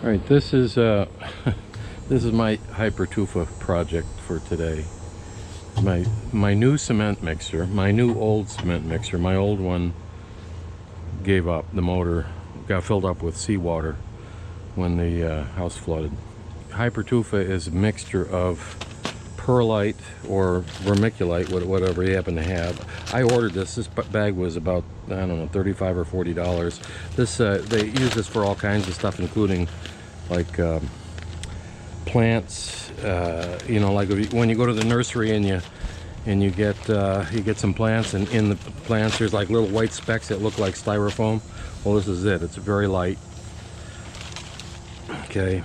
All right, this is this is my Hypertufa project for today. My new cement mixer, my new old cement mixer. My old one gave up. The motor got filled up with seawater when the house flooded. Hypertufa is a mixture of perlite or vermiculite, whatever you happen to have. I ordered this. This bag was about, I don't know, $35 or $40. This they use this for all kinds of stuff, including like plants. You know, like when you go to the nursery and you get some plants, and in the plants there's like little white specks that look like styrofoam. Well, this is it. It's very light. Okay.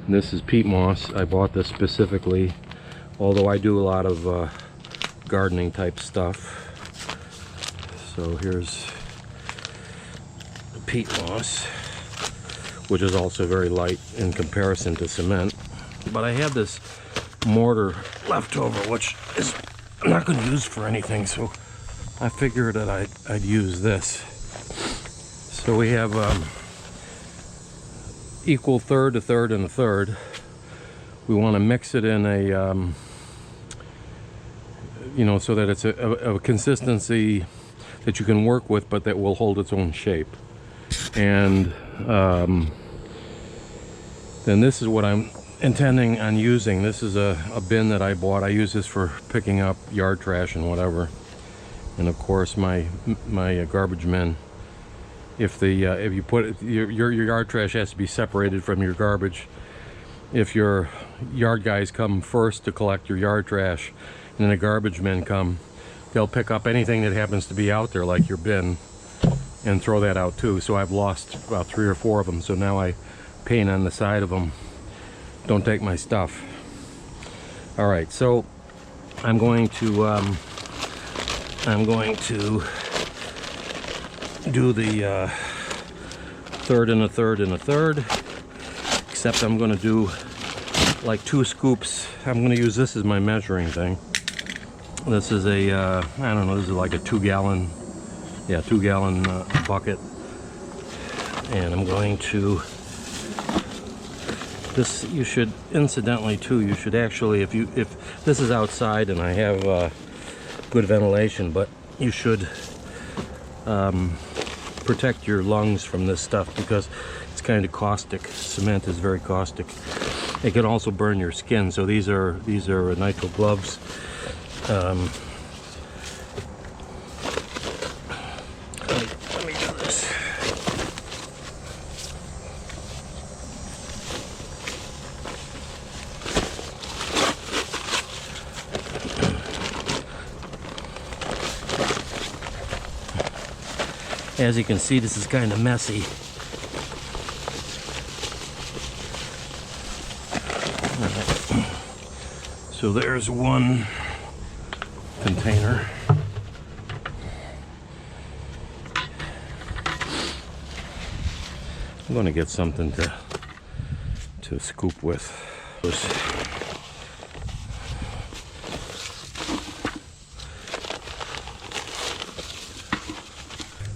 This is peat moss. I bought this specifically, although I do a lot of gardening type stuff. So here's the peat moss, which is also very light in comparison to cement. But I have this mortar left over, which is I'm not going to use for anything, so I figured that I'd use this. So we have equal third, a third, and a third. We want to mix it in a you know, so that it's a consistency that you can work with, but that will hold its own shape. And then this is what I'm intending on using. This is a bin that I bought. I use this for picking up yard trash and whatever. And of course my garbage men. If you put it, your yard trash has to be separated from your garbage. If your yard guys come first to collect your yard trash, and then the garbage men come, they'll pick up anything that happens to be out there, like your bin, and throw that out too. So I've lost about 3 or 4 of them. So now I paint on the side of them, "Don't take my stuff." All right, so I'm going to do the third and a third and a third, except I'm going to do like 2 scoops. I'm going to use this as my measuring thing. This is a I don't know, this is like a 2-gallon, yeah, 2-gallon bucket, and I'm going to, this, you should, incidentally too, you should actually, if this is outside and I have good ventilation, but you should protect your lungs from this stuff, because it's kind of caustic. Cement is very caustic. It can also burn your skin. So these are nitrile gloves. Let me do this. As you can see, this is kind of messy. So there's one container. I'm going to get something to scoop with.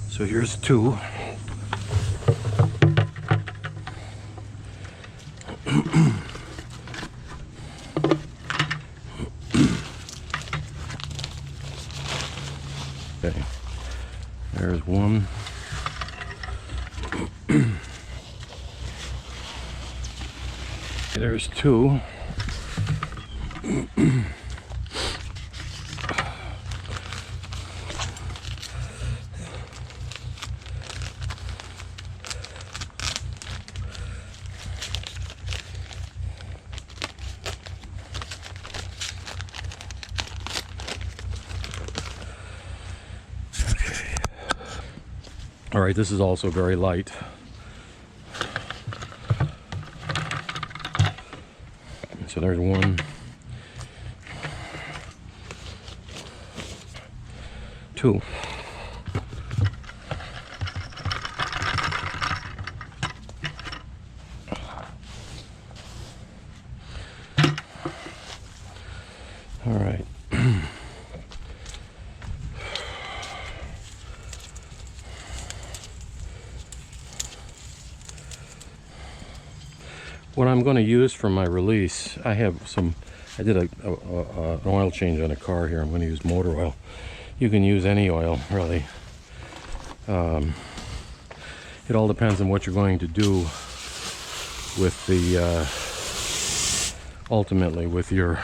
So here's 2. Okay, there's 1. There's 2. All right, this is also very light. So there's 1, 2. All right. What I'm going to use for my release, I did an oil change on a car here. I'm going to use motor oil. You can use any oil, really. It all depends on what you're going to do with the, ultimately with your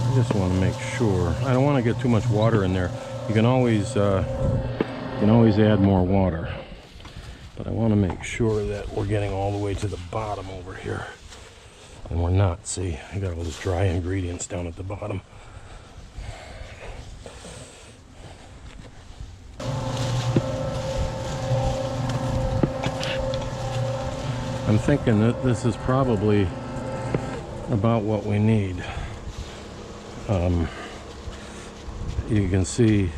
I just want to make sure. I don't want to get too much water in there. You can always add more water, but I want to make sure that we're getting all the way to the bottom over here, and we're not. See, I got all those dry ingredients down at the bottom. I'm thinking that this is probably about what we need. You can see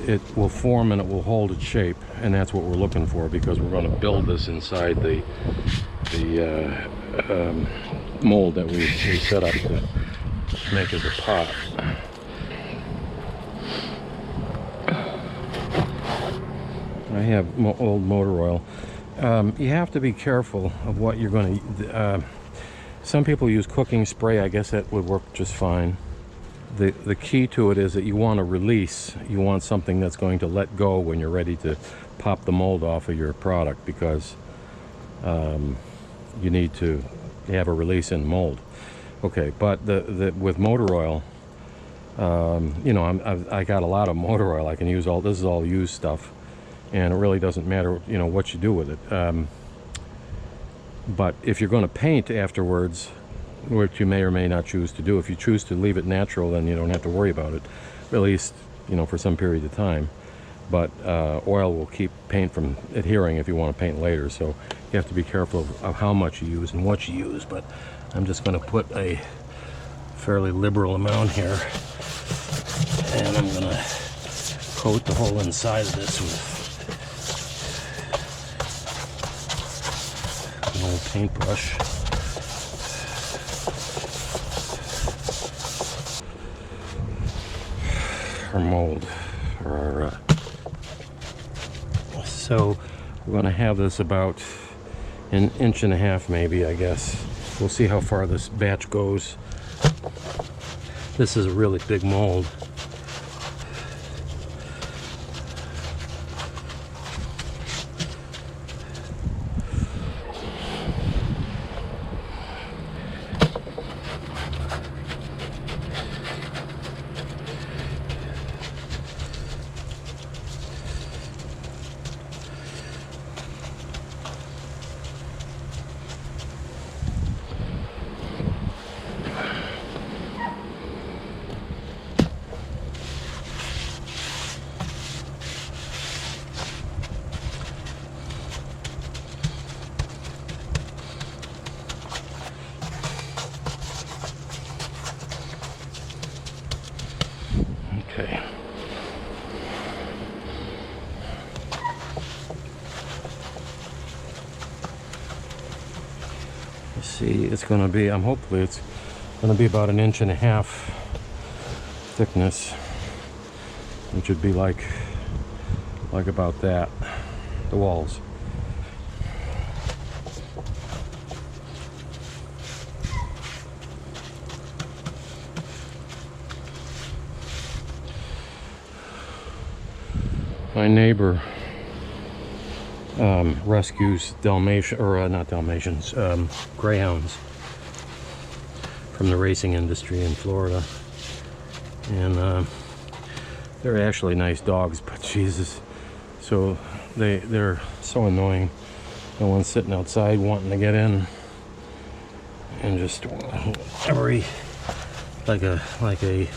it will form and it will hold its shape, and that's what we're looking for, because we're going to build this inside the mold that we set up to make as a pot. I have old motor oil. You have to be careful of what you're going to. Some people use cooking spray. I guess that would work just fine. The key to it is that you want to release. You want something that's going to let go when you're ready to pop the mold off of your product, because you need to have a release in mold. Okay, but with motor oil, you know, I got a lot of motor oil. I can use all. This is all used stuff, and it really doesn't matter, you know, what you do with it. But if you're going to paint afterwards, which you may or may not choose to do, if you choose to leave it natural, then you don't have to worry about it, at least, you know, for some period of time. But oil will keep paint from adhering if you want to paint later, so you have to be careful of how much you use and what you use. But I'm just going to put a fairly liberal amount here, and I'm going to coat the whole inside of this with an old paintbrush. Our mold, or our, so we're going to have this about an inch and a half, maybe, I guess. We'll see how far this batch goes. This is a really big mold. Okay. Let's see, it's going to be, hopefully it's going to be about an inch and a half thickness, which would be like about that, the walls. My neighbor rescues greyhounds from the racing industry in Florida, and they're actually nice dogs, but Jesus, so they're so annoying. No one's sitting outside wanting to get in, and just like a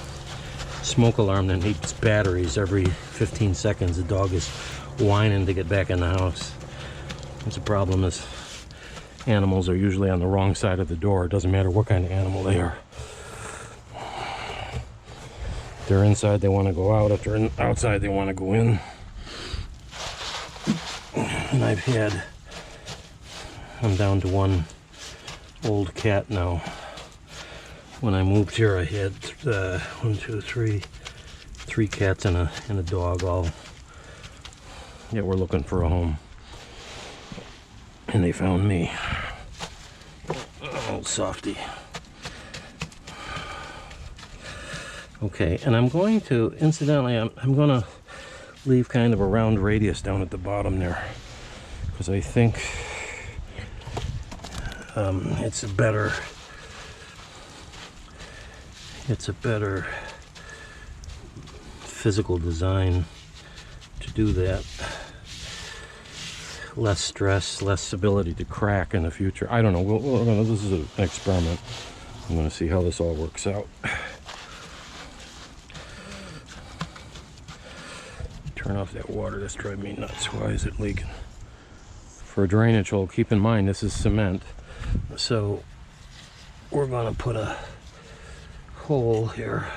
smoke alarm that needs batteries. Every 15 seconds the dog is whining to get back in the house. The problem is animals are usually on the wrong side of the door. It doesn't matter what kind of animal they are. If they're inside, they want to go out. If they're outside, they want to go in. And I'm down to one old cat now. When I moved here, I had 3 cats and a dog, all that were looking for a home. And they found me. Oh, softy. Okay, and I'm going to, incidentally, I'm going to leave kind of a round radius down at the bottom there, because I think it's a better physical design to do that. Less stress, less ability to crack in the future. I don't know. This is an experiment. I'm going to see how this all works out. Turn off that water. That's driving me nuts. Why is it leaking? For a drainage hole, keep in mind this is cement. So we're going to put a hole here.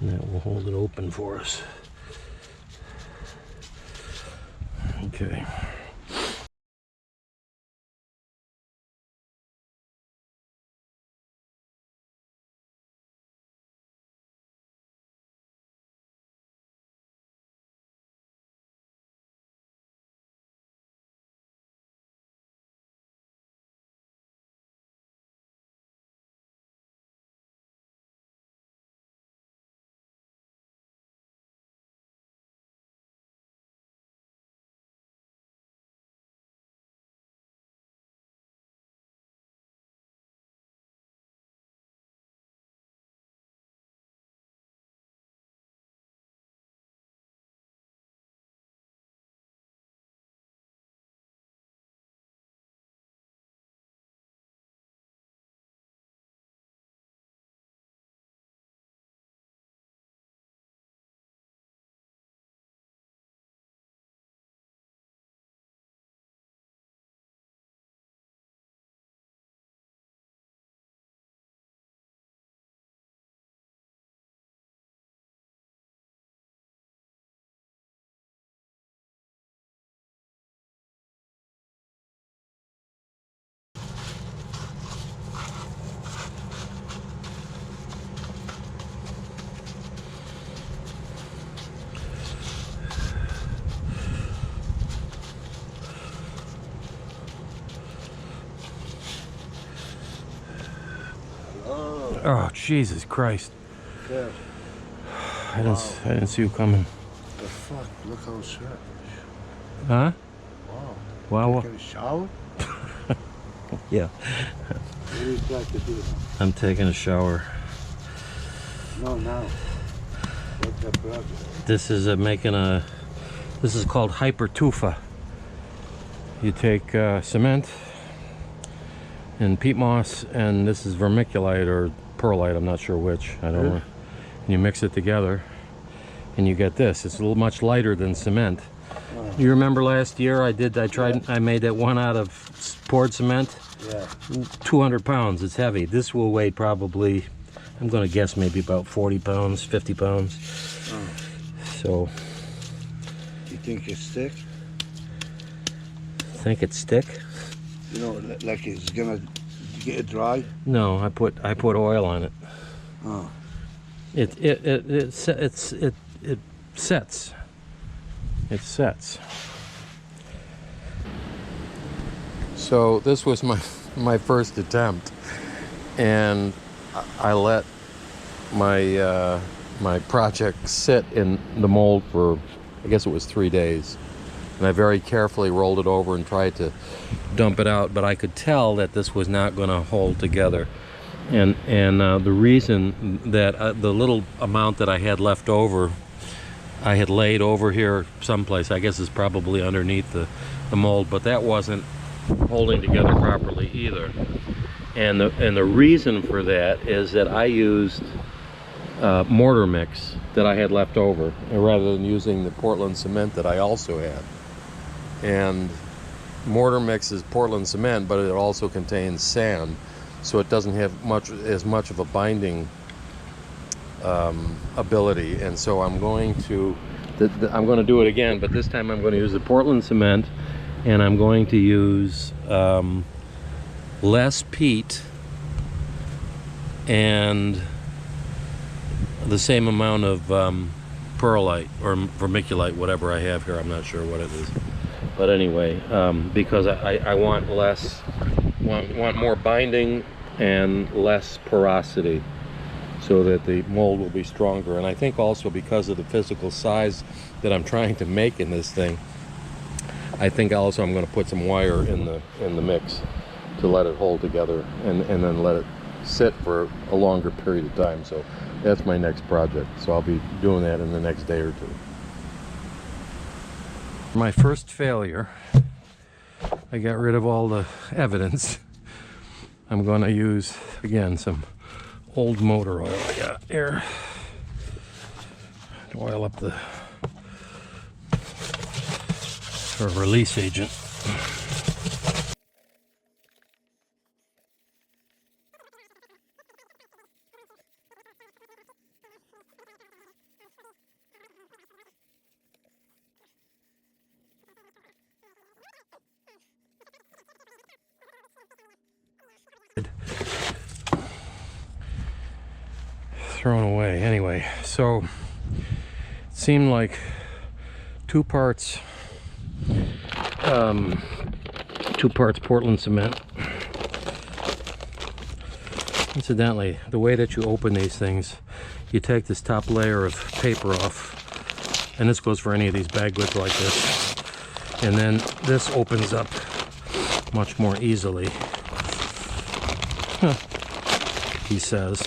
And that will hold it open for us. Okay. Oh, Jesus Christ. Yeah. I didn't see you coming. The fuck? Look how sharp. Huh? Wow. Wow. Take a shower? Yeah. What do you like to do? I'm taking a shower. No, now. What's the project? This is this is called Hypertufa. You take cement and peat moss, and this is vermiculite or perlite, I'm not sure which, I don't know. And you mix it together and you get this. It's a little much lighter than cement. You remember last year I made that one out of poured cement? Yeah. 200 pounds, it's heavy. This will weigh probably, I'm gonna guess maybe about 40 pounds, 50 pounds. So. You think it's thick? Think it's thick? You know, like it's gonna get it dry? No, I put oil on it. Oh. It sets. It sets. So this was my first attempt, and I let my my project sit in the mold for, I guess it was 3 days, and I very carefully rolled it over and tried to dump it out, but I could tell that this was not going to hold together. And the reason that the little amount that I had left over, I had laid over here someplace, I guess is probably underneath the mold, but that wasn't holding together properly either. And the reason for that is that I used mortar mix that I had left over, rather than using the Portland cement that I also had. And mortar mix is Portland cement, but it also contains sand, so it doesn't have as much of a binding ability. And so I'm going to do it again, but this time I'm going to use the Portland cement, and I'm going to use less peat and the same amount of perlite or vermiculite, whatever I have here. I'm not sure what it is, but anyway, because I want more binding and less porosity, so that the mold will be stronger. And I think also because of the physical size that I'm trying to make in this thing, I think also I'm going to put some wire in the mix to let it hold together, and then let it sit for a longer period of time. So that's my next project. So I'll be doing that in the next day or two. My first failure, I got rid of all the evidence. I'm going to use, again, some old motor oil I got here to oil up the release agent. Thrown away anyway. So it seemed like 2 parts Portland cement. Incidentally, the way that you open these things, you take this top layer of paper off, and this goes for any of these bag lids like this, and then this opens up much more easily, he says.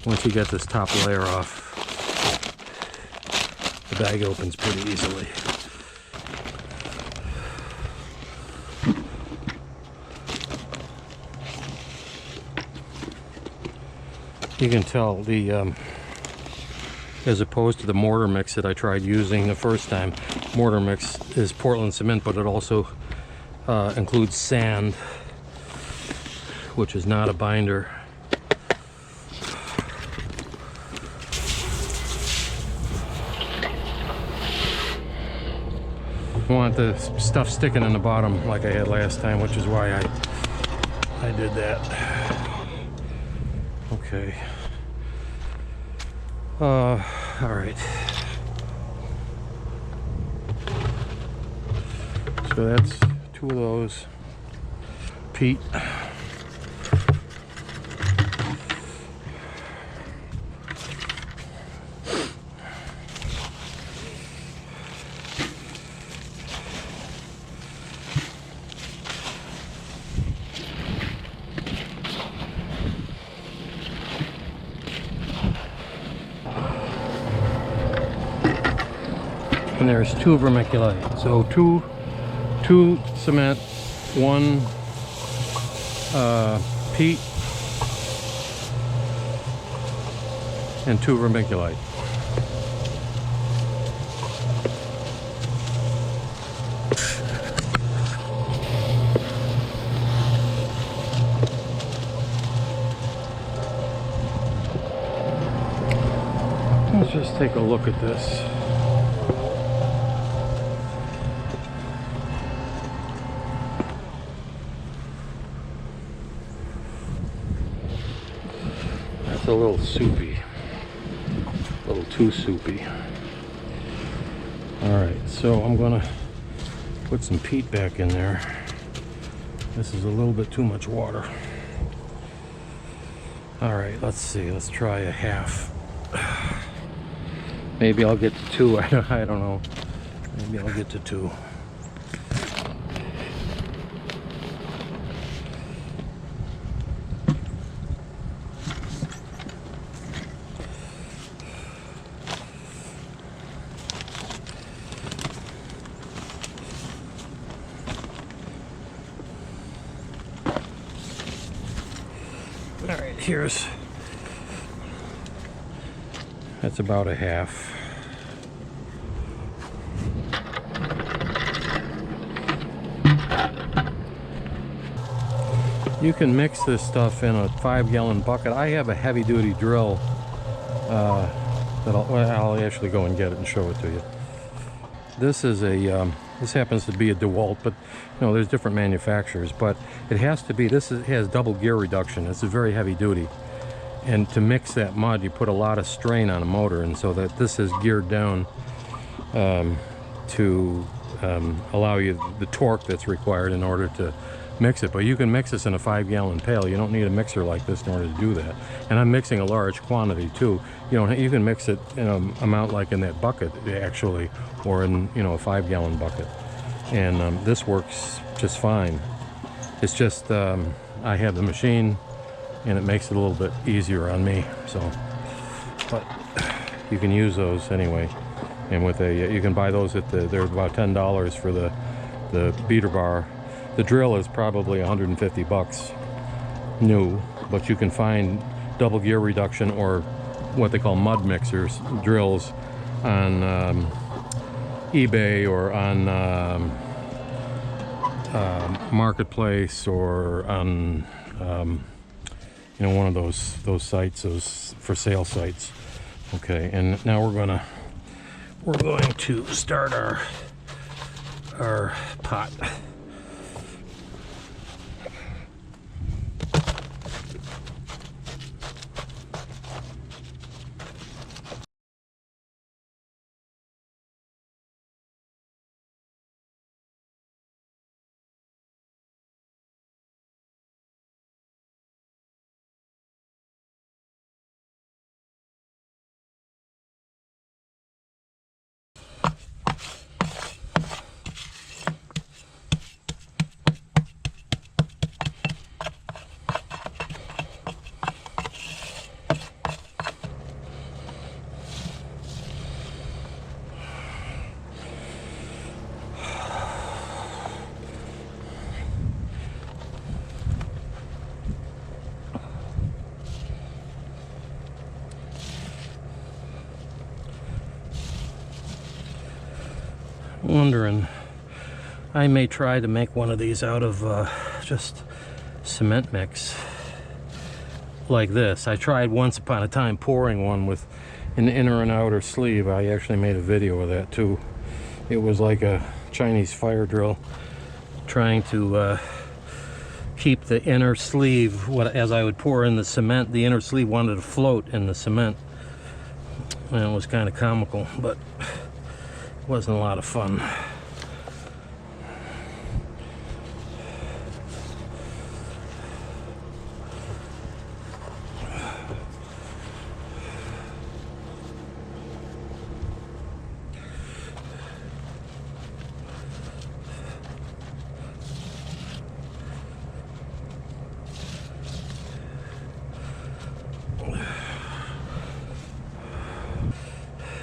Once you get this top layer off, the bag opens pretty easily. You can tell the as opposed to the mortar mix that I tried using the first time, mortar mix is Portland cement, but it also includes sand, which is not a binder. I want the stuff sticking in the bottom like I had last time, which is why I did that. Okay. All right. So that's 2 of those. Peat. And there's 2 vermiculite. So two cement, 1 peat, and 2 vermiculite. Let's just take a look at this. It's a little soupy, a little too soupy. All right, so I'm gonna put some peat back in there. This is a little bit too much water. All right, let's see, let's try a half. Maybe I'll get to 2, I don't know. Maybe I'll get to 2. that's about a half. You can mix this stuff in a 5-gallon bucket. I have a heavy-duty drill that I'll actually go and get it and show it to you. This is a this happens to be a DeWalt, but you know, there's different manufacturers, but it has to be, has double gear reduction. It's a very heavy duty, and to mix that mud you put a lot of strain on a motor, and so that this is geared down to allow you the torque that's required in order to mix it. But you can mix this in a 5-gallon pail. You don't need a mixer like this in order to do that. And I'm mixing a large quantity too. You can mix it in an amount like in that bucket actually, or in, you know, a 5-gallon bucket, and this works just fine. It's just I have the machine and it makes it a little bit easier on me, so, but you can use those anyway. And with a, you can buy those at they're about $10 for the beater bar. The drill is probably 150 bucks new, but you can find double gear reduction or what they call mud mixers drills on eBay or on Marketplace, or on you know, one of those sites, those for sale sites. Okay, and now we're going to start our pot. Wondering, I may try to make one of these out of just cement mix like this. I tried once upon a time pouring one with an inner and outer sleeve. I actually made a video of that too. It was like a Chinese fire drill, trying to keep the inner sleeve, as I would pour in the cement, the inner sleeve wanted to float in the cement, and it was kind of comical, but it wasn't a lot of fun.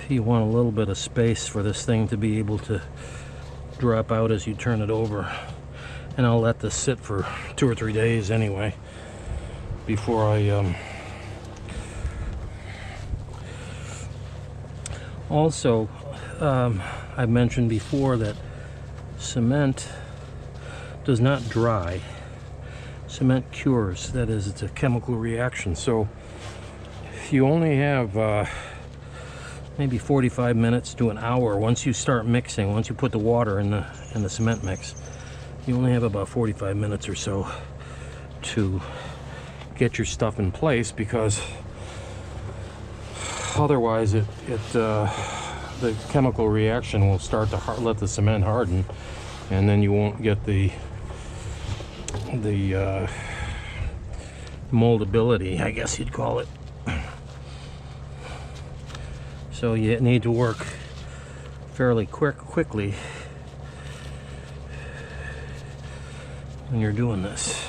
You want a little bit of space for this thing to be able to drop out as you turn it over. And I'll let this sit for 2 or 3 days anyway before I also I've mentioned before that cement does not dry. Cement cures. That is, it's a chemical reaction. So you only have maybe 45 minutes to an hour once you start mixing. Once you put the water in the cement mix, you only have about 45 minutes or so to get your stuff in place, because otherwise the chemical reaction will start to let the cement harden, and then you won't get the moldability, I guess you'd call it. So you need to work fairly quickly when you're doing this.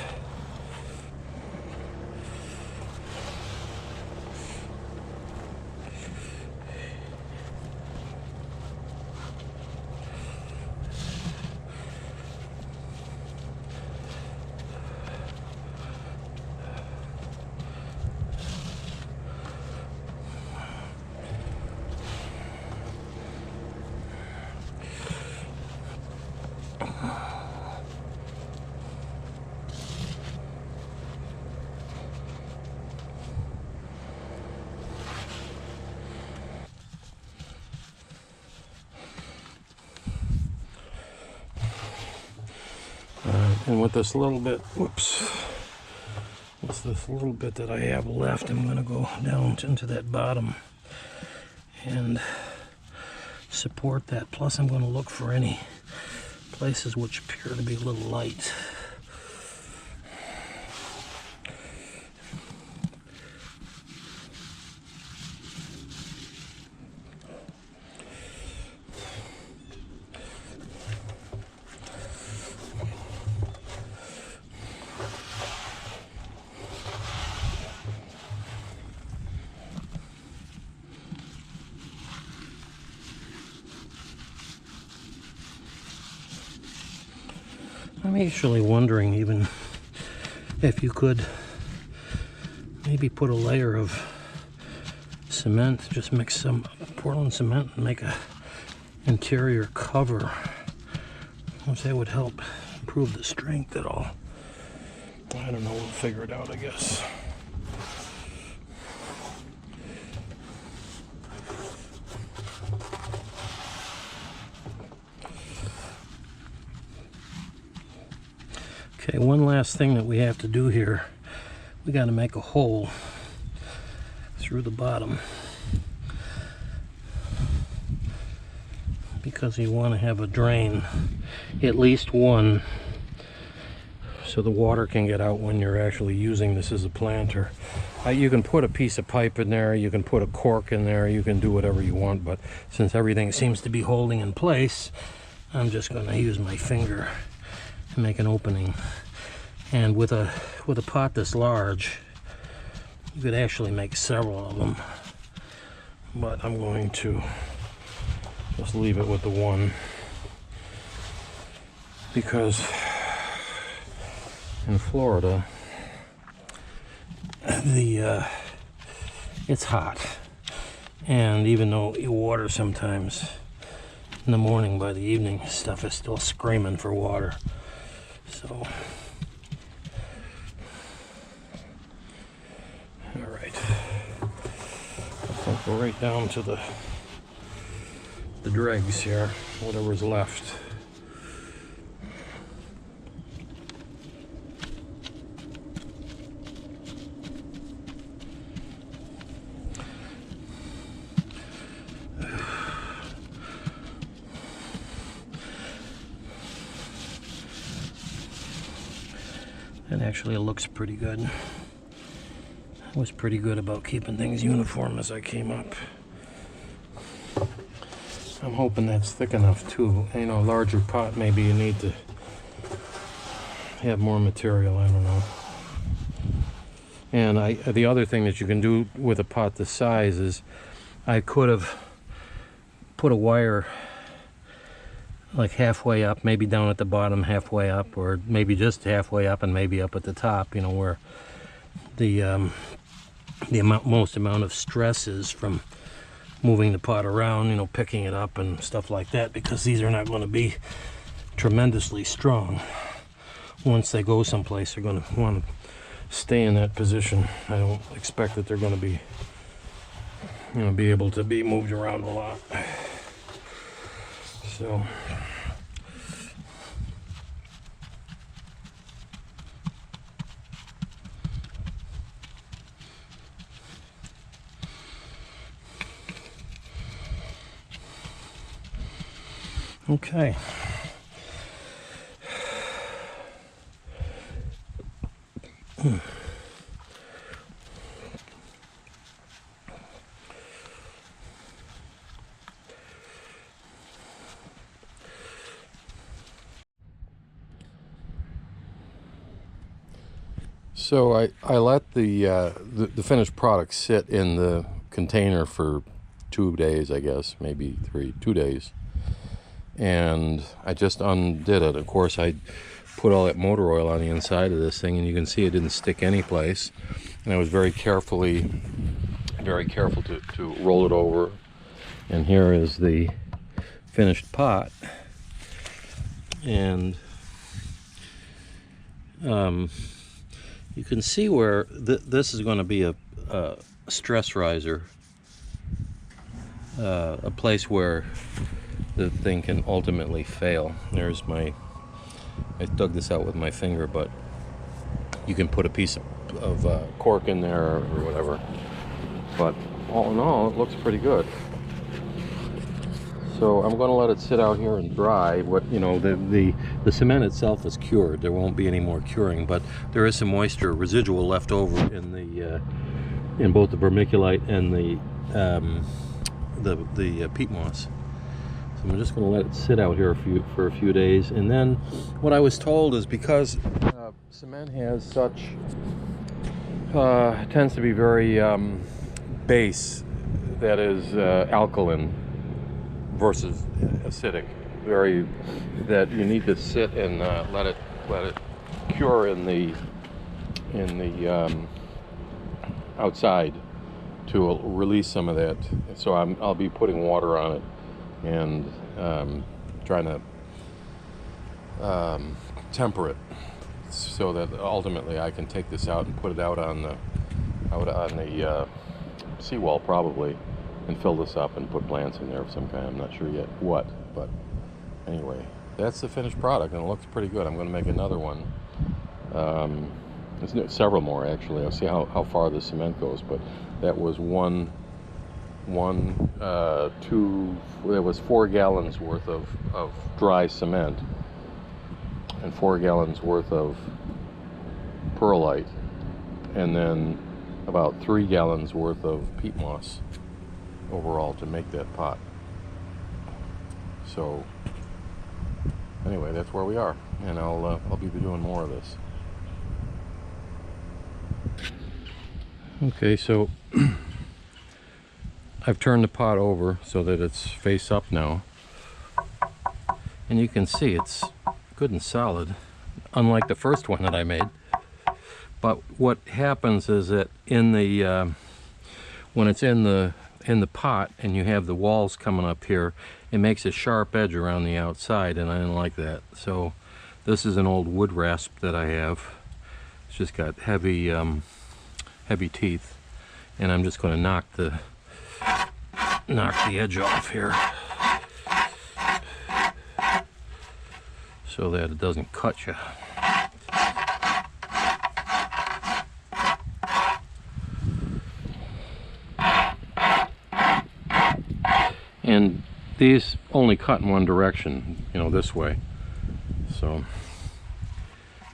And with this little bit, whoops, with this little bit that I have left, I'm going to go down into that bottom and support that. Plus I'm going to look for any places which appear to be a little light. I'm actually wondering even if you could maybe put a layer of cement, just mix some Portland cement and make a interior cover. If that would help improve the strength at all. I don't know, we'll figure it out, I guess. Okay, one last thing that we have to do here. We got to make a hole through the bottom, because you want to have a drain, at least one, so the water can get out when you're actually using this as a planter. You can put a piece of pipe in there, you can put a cork in there, you can do whatever you want, but since everything seems to be holding in place, I'm just going to use my finger and make an opening. And with a pot this large, you could actually make several of them, but I'm going to just leave it with the one, because in Florida it's hot, and even though you water sometimes in the morning, by the evening stuff is still screaming for water. So all right, I'll go right down to the dregs here, whatever's left. And actually it looks pretty good. I was pretty good about keeping things uniform as I came up. I'm hoping that's thick enough too. You know, a larger pot, maybe you need to have more material, I don't know. And the other thing that you can do with a pot this size is I could have put a wire like halfway up, maybe down at the bottom, halfway up, or maybe just halfway up and maybe up at the top, you know, where the most amount of stress is from moving the pot around, you know, picking it up and stuff like that, because these are not going to be tremendously strong. Once they go someplace, they're going to want to stay in that position. I don't expect that they're going to be, you know, be able to be moved around a lot. So okay. So I let the finished product sit in the container for 2 days, I guess, maybe 2 days. And I just undid it. Of course, I put all that motor oil on the inside of this thing, and you can see it didn't stick any place. And I was very careful to roll it over. And here is the finished pot. And you can see where this is going to be a stress riser, a place where the thing can ultimately fail. There's my I dug this out with my finger, but you can put a piece of cork in there or whatever. But all in all, it looks pretty good. So I'm going to let it sit out here and dry. What, you know, the cement itself is cured. There won't be any more curing, but there is some moisture residual left over in the in both the vermiculite and the peat moss. So I'm just going to let it sit out here for a few days, and then what I was told is because cement has such tends to be very base, that is alkaline versus acidic, that you need to sit and let it cure in the outside to release some of that. So I'll be putting water on it and trying to temper it so that ultimately I can take this out and put it out on the seawall probably, and fill this up and put plants in there of some kind. I'm not sure yet what, but anyway, that's the finished product, and it looks pretty good. I'm going to make another one. There's several more actually. I'll see how far the cement goes, but that was there was 4 gallons worth of dry cement and 4 gallons worth of perlite, and then about 3 gallons worth of peat moss overall to make that pot. So anyway, that's where we are, and I'll be doing more of this. Okay, so I've turned the pot over so that it's face up now, and you can see it's good and solid, unlike the first one that I made. But what happens is that in the when it's in the pot and you have the walls coming up here, it makes a sharp edge around the outside, and I didn't like that. So this is an old wood rasp that I have. It's just got heavy teeth, and I'm just going to knock the edge off here so that it doesn't cut you. And these only cut in one direction, you know, this way. So,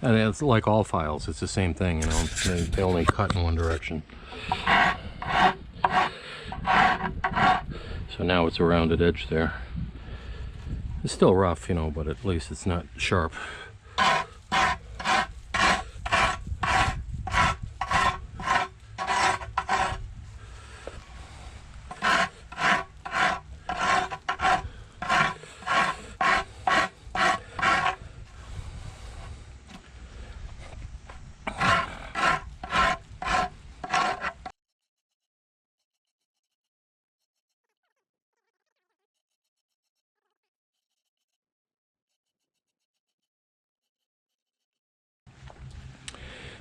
and it's like all files, it's the same thing, you know, they only cut in one direction. So now it's a rounded edge there. It's still rough, you know, but at least it's not sharp.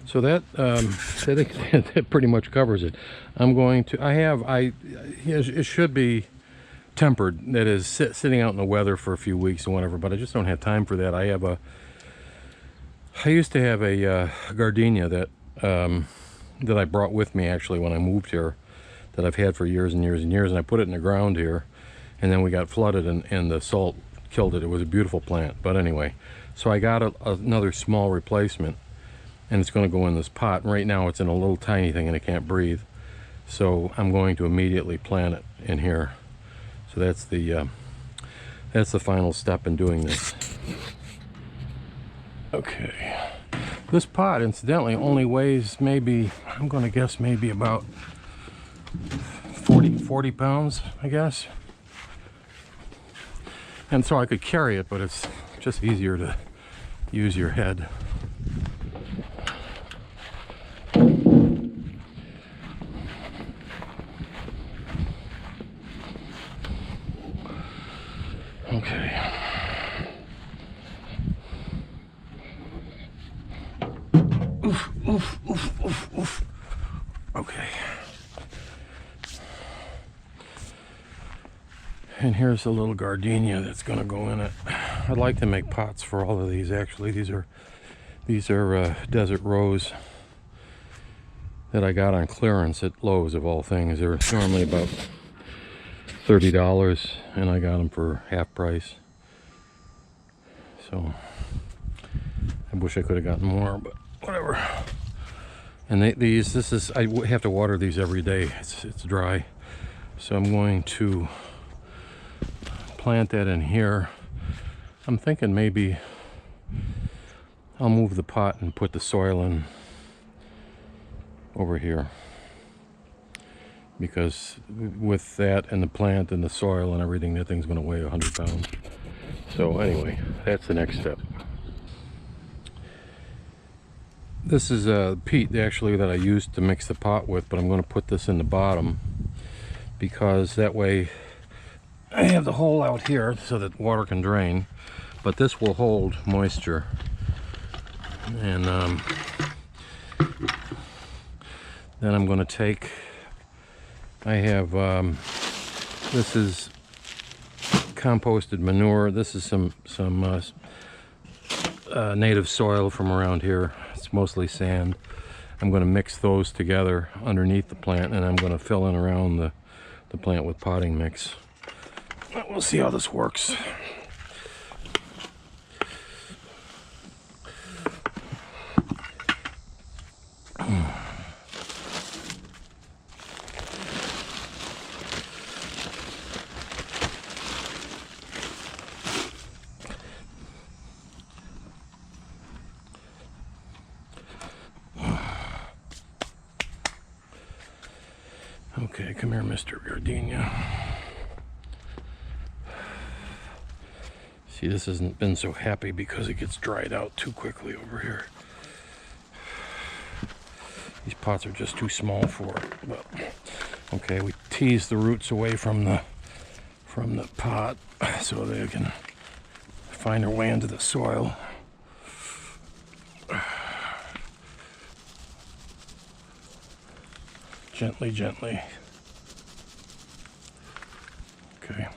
So that I think that pretty much covers it. I'm going to, it should be tempered, that is sitting out in the weather for a few weeks and whatever, but I just don't have time for that. I used to have a gardenia that I brought with me actually when I moved here, that I've had for years and years and years, and I put it in the ground here, and then we got flooded and the salt killed it. It was a beautiful plant, but anyway, so I got another small replacement, and it's going to go in this pot. And right now it's in a little tiny thing and it can't breathe, so I'm going to immediately plant it in here. So that's the final step in doing this. Okay, this pot incidentally only weighs maybe, I'm going to guess maybe about 40 pounds, I guess. And so I could carry it, but it's just easier to use your head. Okay. Oof, oof, oof, oof, oof. Okay. And here's a little gardenia that's going to go in it. I'd like to make pots for all of these. Actually, these are desert rose that I got on clearance at Lowe's, of all things. They're normally about $30, and I got them for half price. So I wish I could have gotten more, but whatever. And I have to water these every day. It's dry, so I'm going to plant that in here. I'm thinking maybe I'll move the pot and put the soil in over here, because with that and the plant and the soil and everything, that thing's going to weigh 100 pounds. So anyway, that's the next step. This is peat actually that I used to mix the pot with, but I'm going to put this in the bottom because that way I have the hole out here so that water can drain, but this will hold moisture. And then I'm going to take, I have, this is composted manure. This is some native soil from around here. It's mostly sand. I'm going to mix those together underneath the plant, and I'm going to fill in around the plant with potting mix. We'll see how this works. Okay, come here, Mr. Gardenia. See, this hasn't been so happy because it gets dried out too quickly over here. These pots are just too small for it. But okay, we tease the roots away from the pot so they can find their way into the soil. Gently, gently. Okay.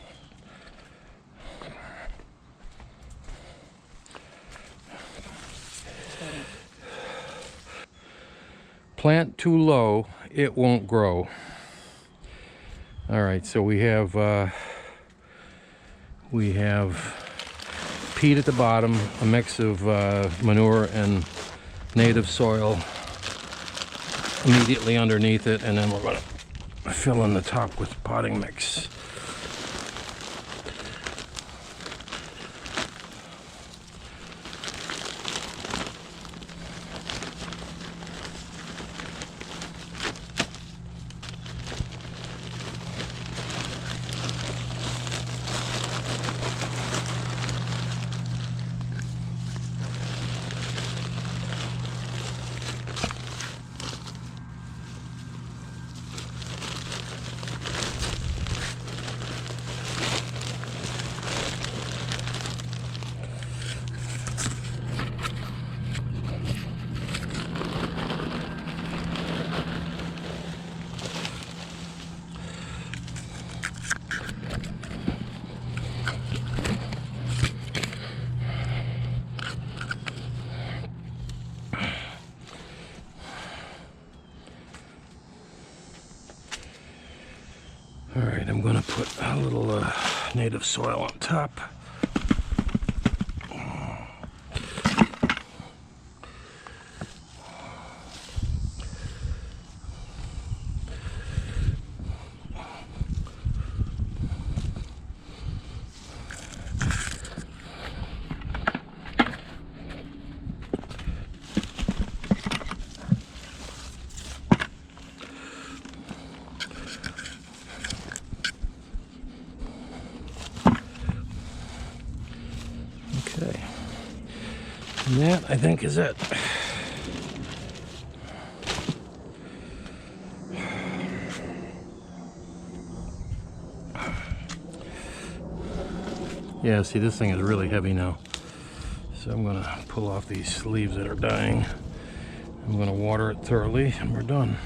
Plant too low, it won't grow. All right, so we have peat at the bottom, a mix of manure and native soil immediately underneath it, and then we're going to fill in the top with potting mix. All right, I'm gonna put a little native soil on top. And that, I think, is it. Yeah, see, this thing is really heavy now. So I'm going to pull off these leaves that are dying. I'm going to water it thoroughly, and we're done.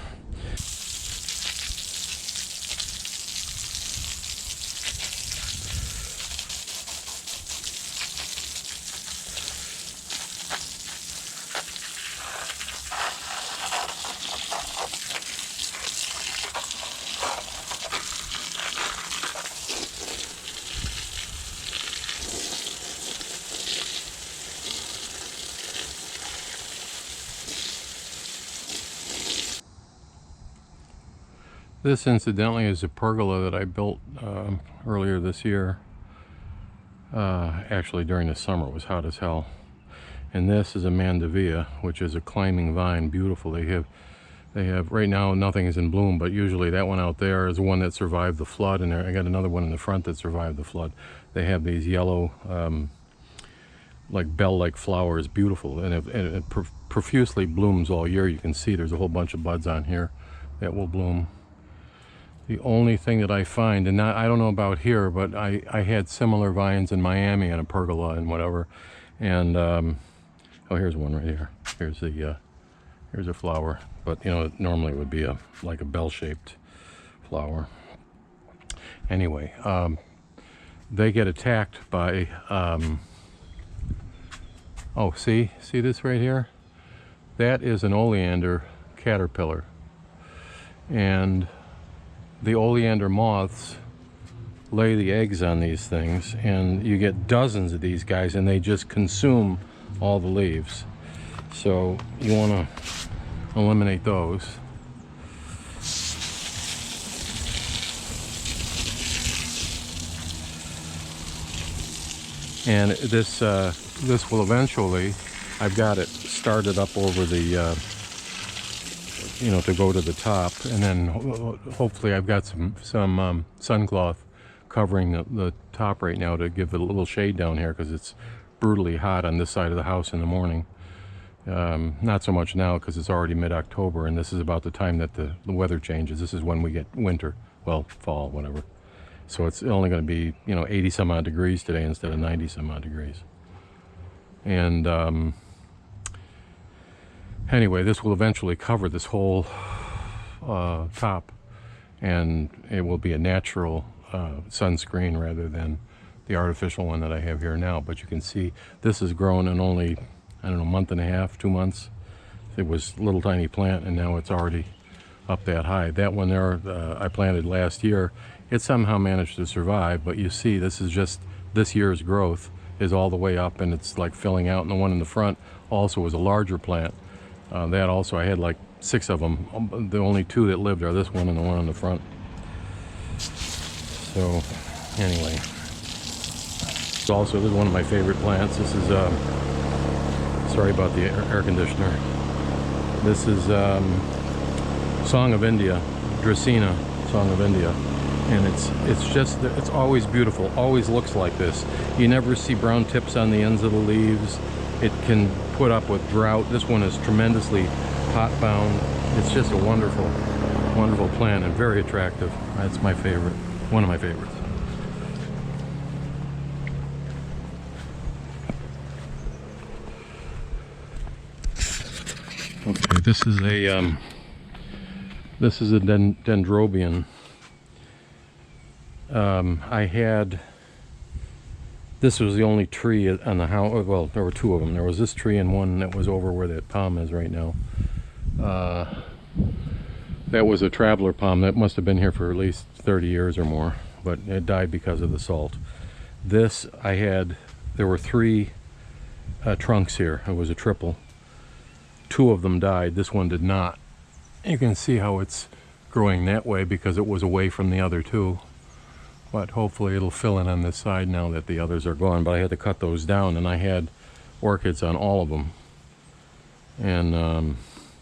This incidentally is a pergola that I built earlier this year. Actually during the summer, it was hot as hell. And this is a mandevilla, which is a climbing vine, beautiful. They have right now nothing is in bloom, but usually that one out there is one that survived the flood, and I got another one in the front that survived the flood. They have these yellow like bell-like flowers, beautiful, and it profusely blooms all year. You can see there's a whole bunch of buds on here that will bloom. The only thing that I find, and I don't know about here, but I had similar vines in Miami and a pergola and whatever, and oh, here's one right here. Here's a flower, but you know, normally it would be like a bell-shaped flower. Anyway, they get attacked by oh, see this right here? That is an oleander caterpillar, and the oleander moths lay the eggs on these things, and you get dozens of these guys, and they just consume all the leaves. So you want to eliminate those. And this will eventually, I've got it started up over the you know, to go to the top, and then hopefully I've got some sun cloth covering the top right now to give it a little shade down here, because it's brutally hot on this side of the house in the morning. Not so much now because it's already mid-October, and this is about the time that the weather changes. This is when we get winter, well, fall, whatever. So it's only going to be, you know, 80 some odd degrees today instead of 90 some odd degrees. And anyway, this will eventually cover this whole top, and it will be a natural sunscreen rather than the artificial one that I have here now. But you can see this has grown in only, I don't know, a month and a half, 2 months. It was a little tiny plant, and now it's already up that high. That one there I planted last year. It somehow managed to survive, but you see this is just this year's growth is all the way up, and it's like filling out. And the one in the front also was a larger plant. That also, I had like 6 of them. The only 2 that lived are this one and the one on the front. So anyway, also this is one of my favorite plants. This is sorry about the air conditioner. This is Song of India, Dracaena, Song of India, and it's always beautiful. Always looks like this. You never see brown tips on the ends of the leaves. It can put up with drought. This one is tremendously pot bound. It's just a wonderful, wonderful plant and very attractive. That's my favorite, one of my favorites. Okay, this is a Dendrobium. This was the only tree on the house. Well, there were 2 of them. There was this tree and one that was over where that palm is right now. That was a traveler palm that must have been here for at least 30 years or more, but it died because of the salt. This there were 3 trunks here. It was a triple. 2 of them died. This one did not. You can see how it's growing that way because it was away from the other 2. But hopefully it'll fill in on this side now that the others are gone. But I had to cut those down, and I had orchids on all of them. And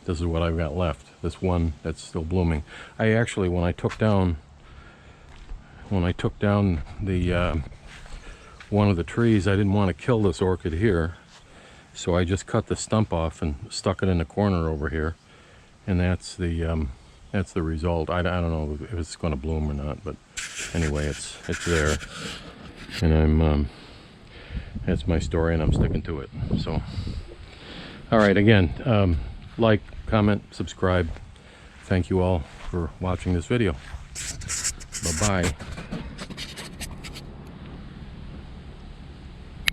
this is what I've got left. This one that's still blooming. I actually, when I took down the one of the trees, I didn't want to kill this orchid here, so I just cut the stump off and stuck it in the corner over here, and that's the result. I don't know if it's going to bloom or not, but anyway, it's there, and I'm that's my story, and I'm sticking to it. So, all right, again, like, comment, subscribe. Thank you all for watching this video. Bye-bye.